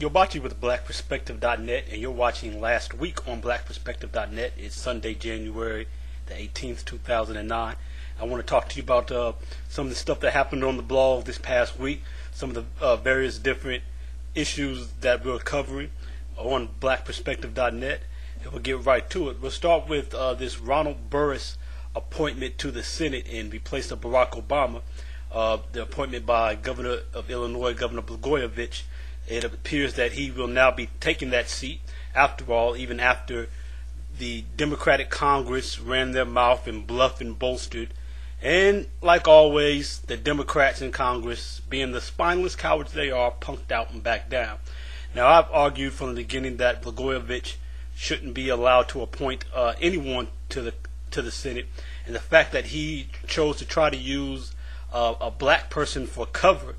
You're watching with BlackPerspective.net, and you're watching last week on BlackPerspective.net. It's Sunday, January the 18th, 2009. I want to talk to you about some of the stuff that happened on the blog this past week, some of the various different issues that we're covering on BlackPerspective.net, and we'll get right to it. We'll start with this Ronald Burris appointment to the Senate in replace of Barack Obama, the appointment by Governor of Illinois, Governor Blagojevich. It appears that he will now be taking that seat, after all, even after the Democratic Congress ran their mouth and bluffed and bolstered. And like always, the Democrats in Congress, being the spineless cowards they are, punked out and backed down. Now, I've argued from the beginning that Blagojevich shouldn't be allowed to appoint anyone to the Senate, and the fact that he chose to try to use a black person for cover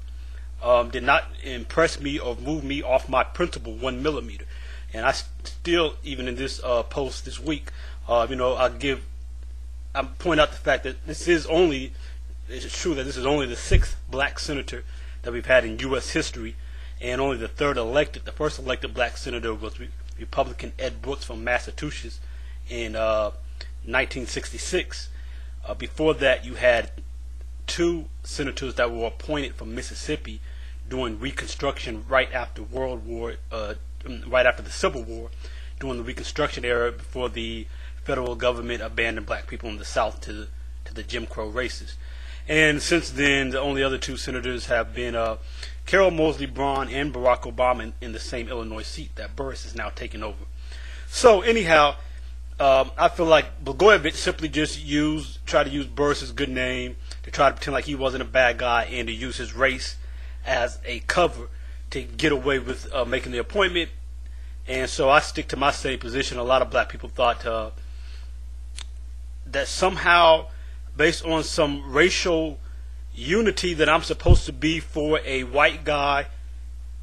did not impress me or move me off my principle 1 millimeter. And I still, even in this post this week, I point out the fact that it's true that this is only the 6th black senator that we've had in U.S. history, and only the the first elected black senator was Republican Ed Brooks from Massachusetts in 1966. Before that, you had 2 senators that were appointed from Mississippi during Reconstruction right after the Civil War, during the Reconstruction era, before the federal government abandoned black people in the South to the Jim Crow races. And since then, the only other 2 senators have been Carol Moseley Braun and Barack Obama in the same Illinois seat that Burris is now taking over. So anyhow, I feel like Blagojevich simply just tried to use Burris's good name to try to pretend like he wasn't a bad guy and to use his race as a cover to get away with making the appointment. And so I stick to my same position. A lot of black people thought that somehow, based on some racial unity, that I'm supposed to be for a white guy,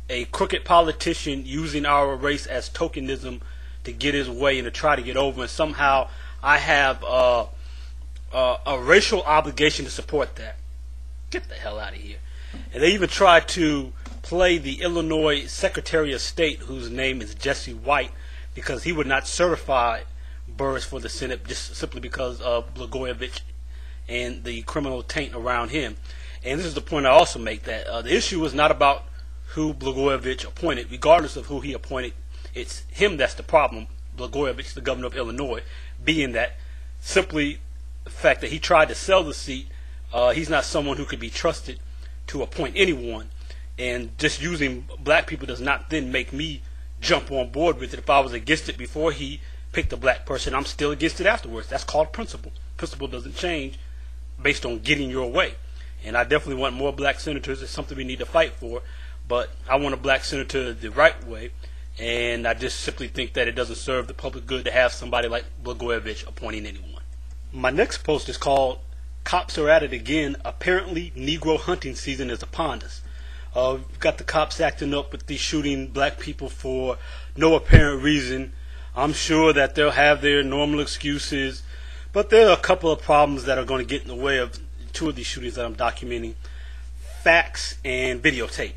a crooked politician using our race as tokenism to get his way and to try to get over, and somehow I have a racial obligation to support that. Get the hell out of here. And they even tried to play the Illinois Secretary of State, whose name is Jesse White, because he would not certify Burris for the Senate just simply because of Blagojevich and the criminal taint around him. And this is the point I also make, that the issue is not about who Blagojevich appointed. Regardless of who he appointed, it's him that's the problem, Blagojevich, the governor of Illinois, being that simply the fact that he tried to sell the seat. He's not someone who could be trusted to appoint anyone, and just using black people does not then make me jump on board with it. If I was against it before he picked a black person, I'm still against it afterwards. That's called principle. Principle doesn't change based on getting your way. And I definitely want more black senators. It's something we need to fight for, but I want a black senator the right way, and I just simply think that it doesn't serve the public good to have somebody like Blagojevich appointing anyone. My next post is called "Cops Are at It Again. Apparently Negro hunting season is upon us." We've got the cops acting up with these shooting black people for no apparent reason. I'm sure that they'll have their normal excuses, but there are a couple of problems that are going to get in the way of 2 of these shootings that I'm documenting: facts and videotape.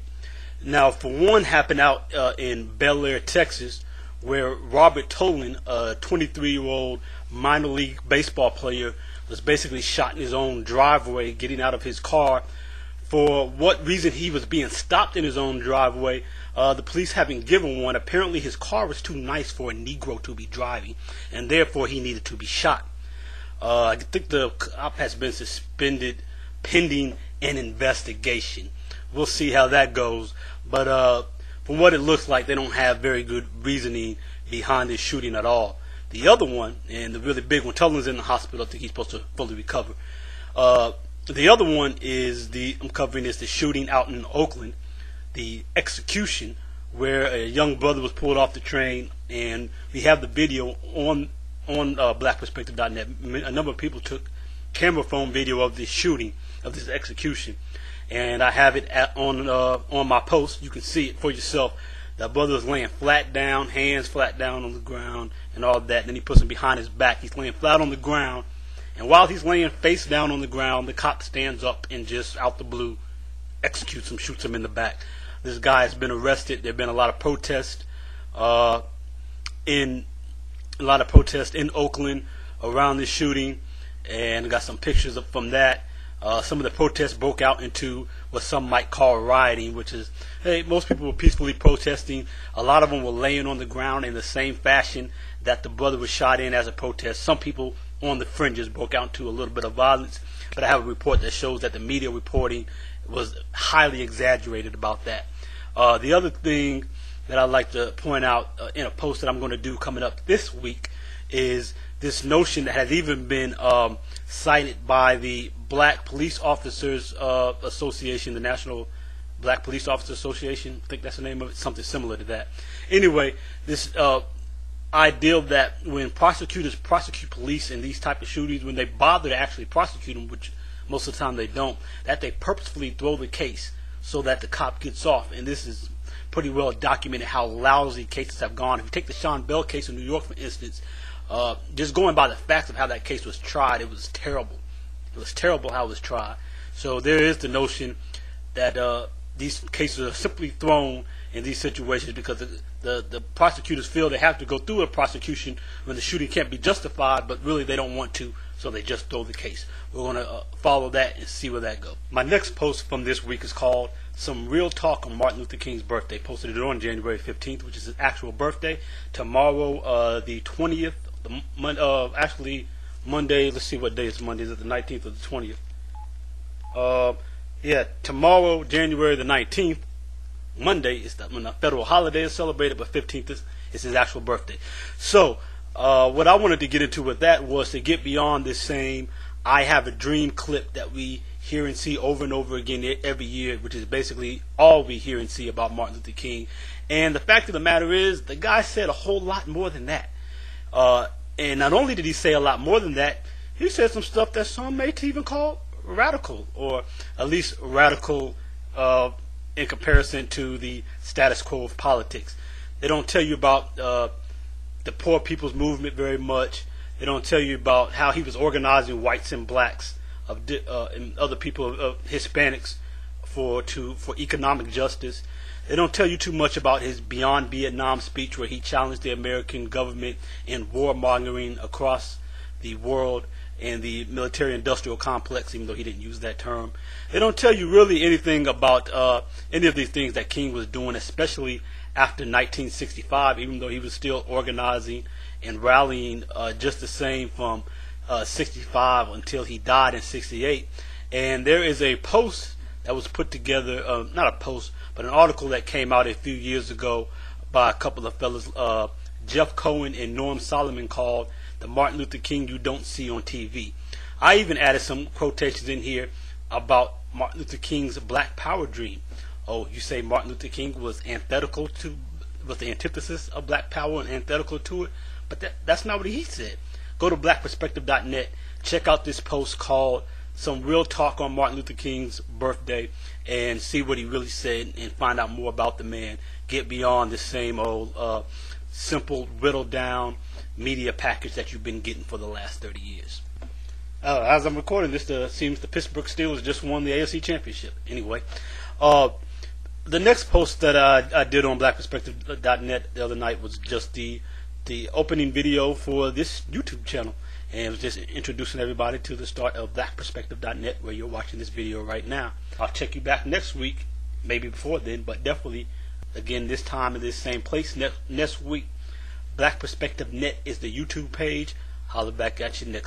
Now, for one, happened out in Bel Air, Texas, where Robert Tolan, a 23-year-old minor league baseball player, was basically shot in his own driveway getting out of his car. For what reason he was being stopped in his own driveway, the police having given one. Apparently his car was too nice for a Negro to be driving, and therefore he needed to be shot. I think the cop has been suspended pending an investigation. We'll see how that goes. But from what it looks like, they don't have very good reasoning behind this shooting at all. The other one, and the really big one, Tullin's in the hospital. I think he's supposed to fully recover. The other one is I'm covering the shooting out in Oakland, the execution, where a young brother was pulled off the train, and we have the video on BlackPerspective.net. A number of people took camera phone video of this shooting, of this execution, and I have it on my post. You can see it for yourself. That brother was laying flat down, hands flat down on the ground, and all that. And then he puts him behind his back. He's laying flat on the ground, and while he's laying face down on the ground, the cop stands up and just out the blue executes him, shoots him in the back. this guy has been arrested. There have been a lot of protests in Oakland around this shooting, and got some pictures from that. Some of the protests broke out into what some might call rioting, which is, hey, most people were peacefully protesting. A lot of them were laying on the ground in the same fashion that the brother was shot in as a protest. Some people on the fringes broke out into a little bit of violence, but I have a report that shows that the media reporting was highly exaggerated about that. The other thing that I'd like to point out in a post that I'm going to do coming up this week is this notion that has even been cited by the Black Police Officers Association, the National Black Police Officers Association. I think that's the name of it, something similar to that. Anyway, this idea that when prosecutors prosecute police in these type of shootings, when they bother to actually prosecute them, which most of the time they don't, that they purposefully throw the case so that the cop gets off. And this is pretty well documented how lousy cases have gone. If you take the Sean Bell case in New York, for instance, just going by the facts of how that case was tried, it was terrible. It was terrible how it was tried. So there is the notion that these cases are simply thrown in these situations because the prosecutors feel they have to go through a prosecution when the shooting can't be justified, but really they don't want to, so they just throw the case. We're going to follow that and see where that goes. My next post from this week is called Some Real Talk on Martin Luther King's Birthday. Posted it on January 15th, which is his actual birthday. Tomorrow, the 20th, actually Monday, let's see what day it's Monday. Is it the 19th or the 20th? Yeah, tomorrow, January the 19th, Monday, is when a federal holiday is celebrated, but 15th is his actual birthday. So, what I wanted to get into with that was to get beyond this same I have a dream clip that we hear and see over and over again every year, which is basically all we hear and see about Martin Luther King. And the fact of the matter is, the guy said a whole lot more than that. And not only did he say a lot more than that, he said some stuff that some may even call radical, or at least radical in comparison to the status quo of politics. They don't tell you about the poor people's movement very much. They don't tell you about how he was organizing whites and blacks and other people, Hispanics, for economic justice. They don't tell you too much about his Beyond Vietnam speech, where he challenged the American government in warmongering across the world and the military-industrial complex, even though he didn't use that term. They don't tell you really anything about any of these things that King was doing, especially after 1965, even though he was still organizing and rallying just the same from 65 until he died in 68. And there is a post that was put together, not a post, but an article that came out a few years ago by a couple of fellas, Jeff Cohen and Norm Solomon, called The Martin Luther King You Don't See on TV. I even added some quotations in here about Martin Luther King's Black Power dream. Oh, you say Martin Luther King was the antithesis of Black Power and antithetical to it? But that's not what he said. Go to BlackPerspective.net, check out this post called Some Real Talk on Martin Luther King's Birthday, and see what he really said and find out more about the man. Get beyond the same old simple, whittled down media package that you've been getting for the last 30 years. As I'm recording this, seems the Pittsburgh Steelers just won the AFC Championship. Anyway, the next post that I did on BlackPerspective.net the other night was just the opening video for this YouTube channel, and it was just introducing everybody to the start of BlackPerspective.net, where you're watching this video right now. I'll check you back next week, maybe before then, but definitely again this time in this same place next week. BlackPerspective.net is the YouTube page. Holler back at you next